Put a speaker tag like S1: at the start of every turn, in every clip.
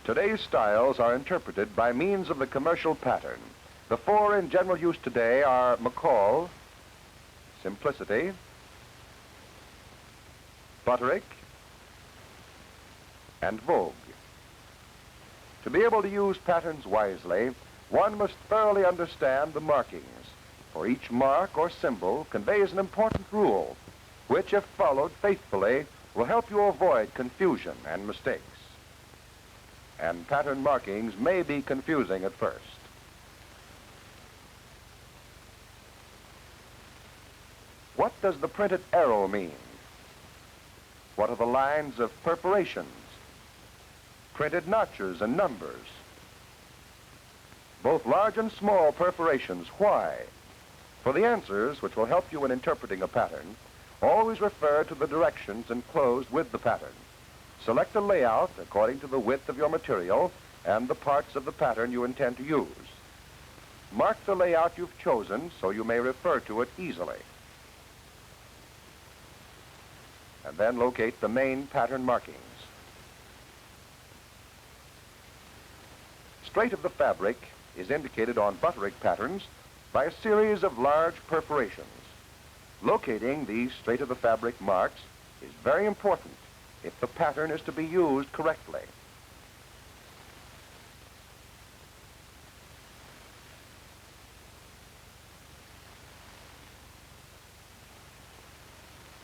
S1: Today's styles are interpreted by means of the commercial pattern. The four in general use today are McCall, Simplicity, Butterick, and Vogue. To be able to use patterns wisely, one must thoroughly understand the markings, for each mark or symbol conveys an important rule, which, if followed faithfully, will help you avoid confusion and mistakes. And pattern markings may be confusing at first. What does the printed arrow mean? What are the lines of perforations, printed notches and numbers? Both large and small perforations, why? For the answers, which will help you in interpreting a pattern, always refer to the directions enclosed with the pattern. Select a layout according to the width of your material and the parts of the pattern you intend to use. Mark the layout you've chosen so you may refer to it easily. And then locate the main pattern markings. Straight of the fabric is indicated on Butterick patterns by a series of large perforations. Locating these straight of the fabric marks is very important if the pattern is to be used correctly.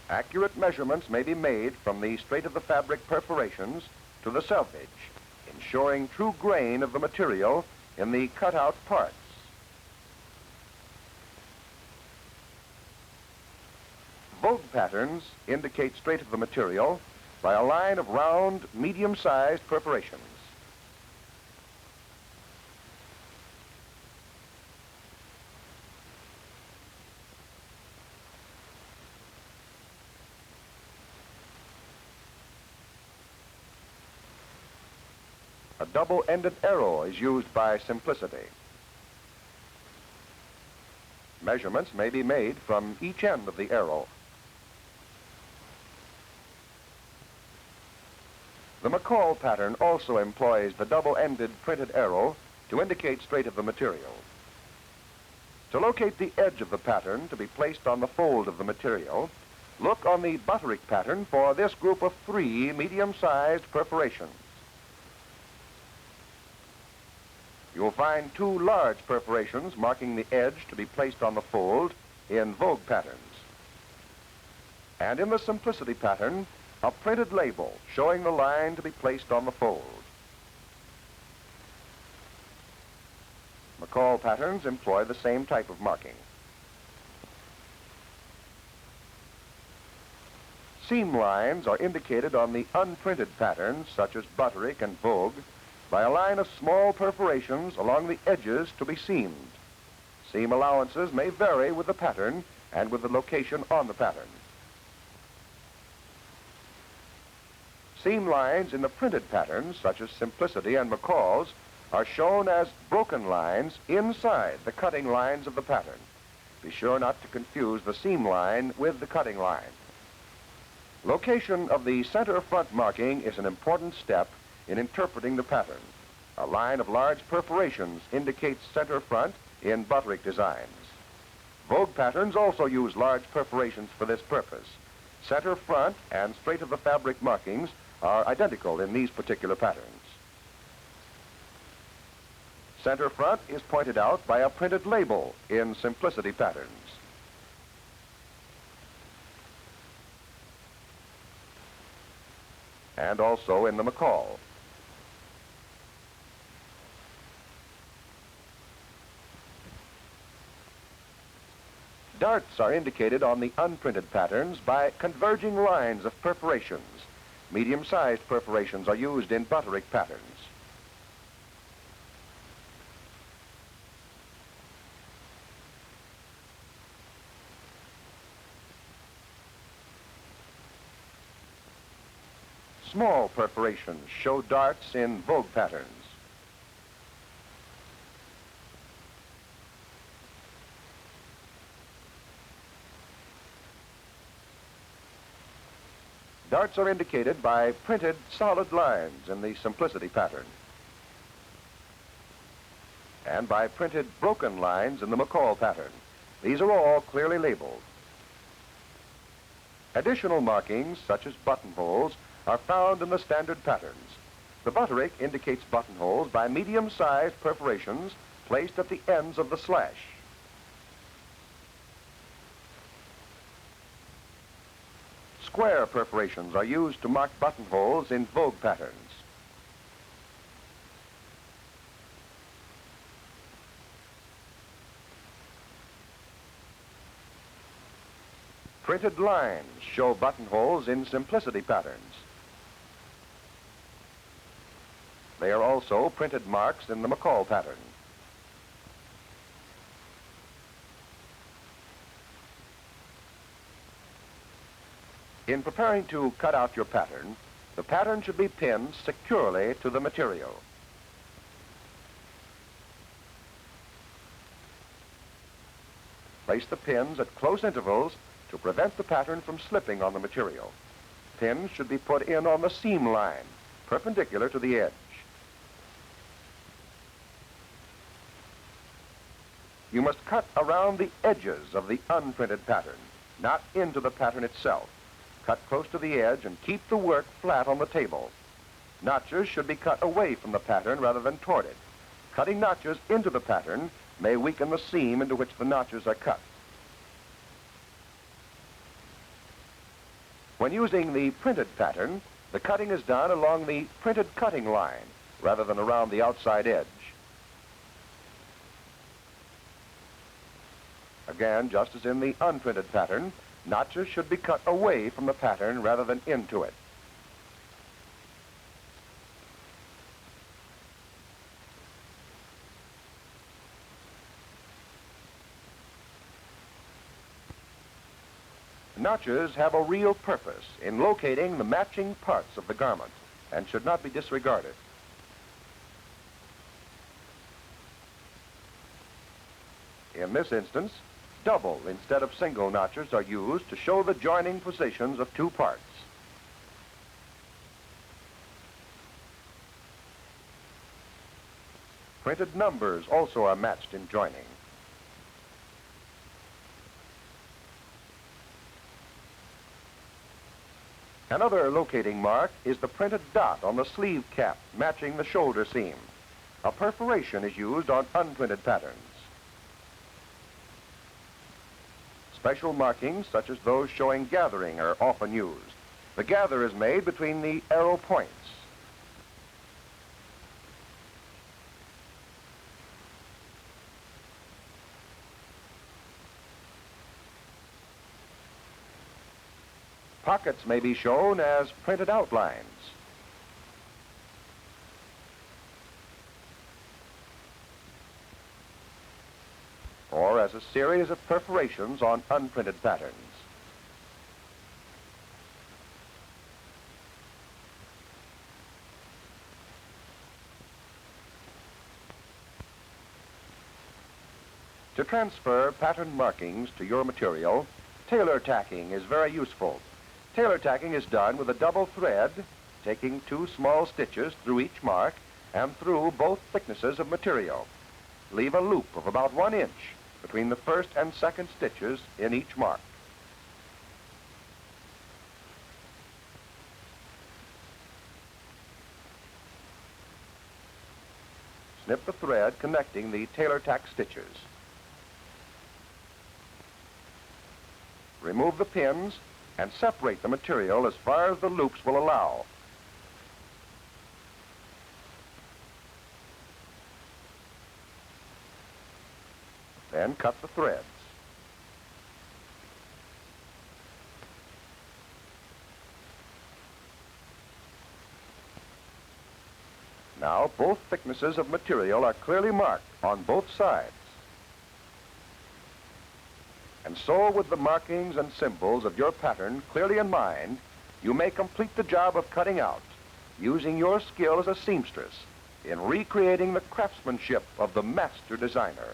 S1: Accurate measurements may be made from the straight of the fabric perforations to the selvedge, ensuring true grain of the material in the cut-out parts. Vogue patterns indicate straight of the material by a line of round, medium-sized perforations. A double-ended arrow is used by Simplicity. Measurements may be made from each end of the arrow. The McCall pattern also employs the double-ended printed arrow to indicate straight of the material. To locate the edge of the pattern to be placed on the fold of the material, look on the Butterick pattern for this group of 3 medium-sized perforations. You'll find 2 large perforations marking the edge to be placed on the fold in Vogue patterns. And in the Simplicity pattern, a printed label showing the line to be placed on the fold. McCall patterns employ the same type of marking. Seam lines are indicated on the unprinted patterns, such as Butterick and Vogue, by a line of small perforations along the edges to be seamed. Seam allowances may vary with the pattern and with the location on the pattern. Seam lines in the printed patterns, such as Simplicity and McCall's, are shown as broken lines inside the cutting lines of the pattern. Be sure not to confuse the seam line with the cutting line. Location of the center front marking is an important step in interpreting the pattern. A line of large perforations indicates center front in Butterick designs. Vogue patterns also use large perforations for this purpose. Center front and straight of the fabric markings are identical in these particular patterns. Center front is pointed out by a printed label in Simplicity patterns. And also in the McCall. Darts are indicated on the unprinted patterns by converging lines of perforations. Medium-sized perforations are used in Butterick patterns. Small perforations show darts in Vogue patterns. Darts are indicated by printed solid lines in the Simplicity pattern. and by printed broken lines in the McCall pattern. These are all clearly labeled. Additional markings, such as buttonholes, are found in the standard patterns. The Butterick indicates buttonholes by medium-sized perforations placed at the ends of the slash. Square perforations are used to mark buttonholes in Vogue patterns. Printed lines show buttonholes in simplicity patterns. They are also printed marks in the McCall pattern. In preparing to cut out your pattern, the pattern should be pinned securely to the material. Place the pins at close intervals to prevent the pattern from slipping on the material. Pins should be put in on the seam line, perpendicular to the edge. You must cut around the edges of the unprinted pattern, not into the pattern itself. Cut close to the edge and keep the work flat on the table. Notches should be cut away from the pattern rather than toward it. Cutting notches into the pattern may weaken the seam into which the notches are cut. When using the printed pattern, the cutting is done along the printed cutting line rather than around the outside edge. Again, just as in the unprinted pattern, notches should be cut away from the pattern rather than into it. Notches have a real purpose in locating the matching parts of the garment and should not be disregarded. In this instance, double instead of single notches are used to show the joining positions of two parts. Printed numbers also are matched in joining. Another locating mark is the printed dot on the sleeve cap matching the shoulder seam. A perforation is used on unprinted patterns. Special markings, such as those showing gathering, are often used. The gather is made between the arrow points. Pockets may be shown as printed outlines. Or as a series of perforations on unprinted patterns. To transfer pattern markings to your material, tailor tacking is very useful. Tailor tacking is done with a double thread, taking 2 small stitches through each mark and through both thicknesses of material. Leave a loop of about 1 inch between the first and second stitches in each mark. Snip the thread connecting the tailor tack stitches. Remove the pins and separate the material as far as the loops will allow. Then cut the threads. Now both thicknesses of material are clearly marked on both sides. And so, with the markings and symbols of your pattern clearly in mind, you may complete the job of cutting out, using your skill as a seamstress in recreating the craftsmanship of the master designer.